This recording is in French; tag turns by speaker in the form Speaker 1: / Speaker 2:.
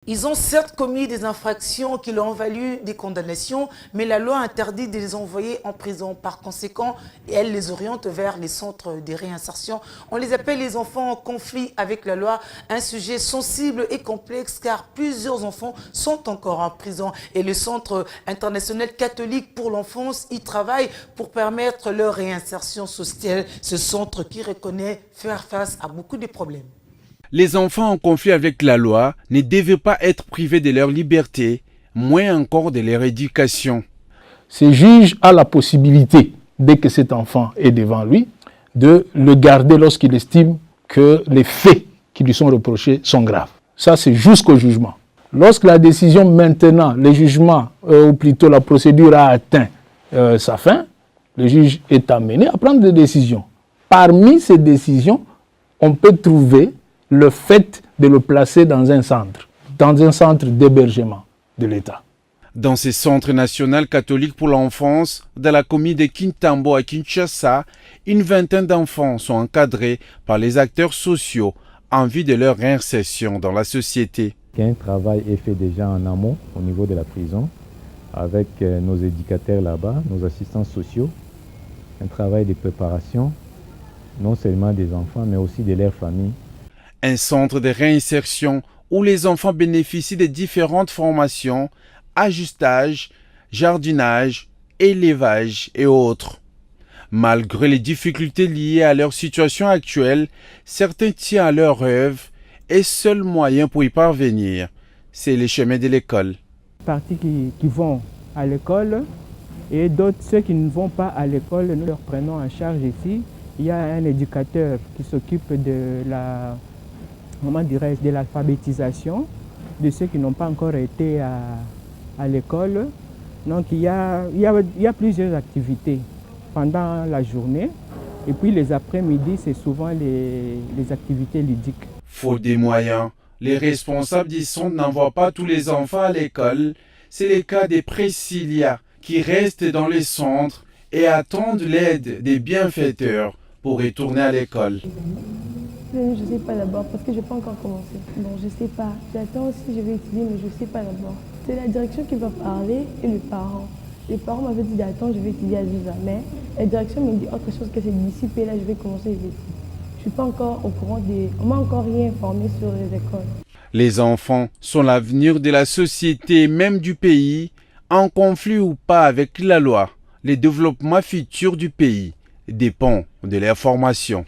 Speaker 1: Ils ont certes commis des infractions qui leur ont valu des condamnations, mais la loi interdit de les envoyer en prison. Par conséquent, elle les oriente vers les centres de réinsertion. On les appelle les enfants en conflit avec la loi, un sujet sensible et complexe car plusieurs enfants sont encore en prison. Et le Centre international catholique pour l'enfance y travaille pour permettre leur réinsertion sociale. Ce centre qui reconnaît faire face à beaucoup de problèmes.
Speaker 2: Les enfants en conflit avec la loi ne devaient pas être privés de leur liberté, moins encore de leur éducation.
Speaker 3: Ce juge a la possibilité, dès que cet enfant est devant lui, de le garder lorsqu'il estime que les faits qui lui sont reprochés sont graves. Ça, c'est jusqu'au jugement. Lorsque la décision maintenant, le jugement, ou plutôt la procédure a atteint sa fin, le juge est amené à prendre des décisions. Parmi ces décisions, on peut trouver le fait de le placer dans un centre d'hébergement de l'État.
Speaker 2: Dans ce centre national catholique pour l'enfance, dans la commune de Kintambo à Kinshasa, une vingtaine d'enfants sont encadrés par les acteurs sociaux en vue de leur réinsertion dans la société.
Speaker 4: Un travail est fait déjà en amont au niveau de la prison avec nos éducateurs là-bas, nos assistants sociaux. Un travail de préparation, non seulement des enfants, mais aussi de leurs familles.
Speaker 2: Un centre de réinsertion où les enfants bénéficient de différentes formations, ajustage, jardinage, élevage et autres. Malgré les difficultés liées à leur situation actuelle, certains tiennent à leurs rêves et seul moyen pour y parvenir, c'est le chemin de l'école.
Speaker 5: Partie qui vont à l'école et d'autres, ceux qui ne vont pas à l'école, nous leur prenons en charge ici. Il y a un éducateur qui s'occupe de de l'alphabétisation de ceux qui n'ont pas encore été à l'école. Donc il y a plusieurs activités pendant la journée et puis les après-midi, c'est souvent les activités ludiques.
Speaker 2: Faute des moyens, les responsables du centre n'envoient pas tous les enfants à l'école. C'est le cas des Priscilla qui restent dans les centres et attendent l'aide des bienfaiteurs pour retourner à l'école.
Speaker 6: Je ne sais pas d'abord parce que je n'ai pas encore commencé. Bon, je ne sais pas. J'attends aussi, je vais étudier, mais je ne sais pas d'abord. C'est la direction qui va parler et le parent. Les parents m'avaient dit d'attendre, je vais étudier à Ziza. Mais la direction me dit autre chose que c'est d'ici, et là je vais commencer les études. Je ne suis pas encore au courant on m'a encore rien informé sur les écoles.
Speaker 2: Les enfants sont l'avenir de la société et même du pays. En conflit ou pas avec la loi, le développement futur du pays dépend de leur formation.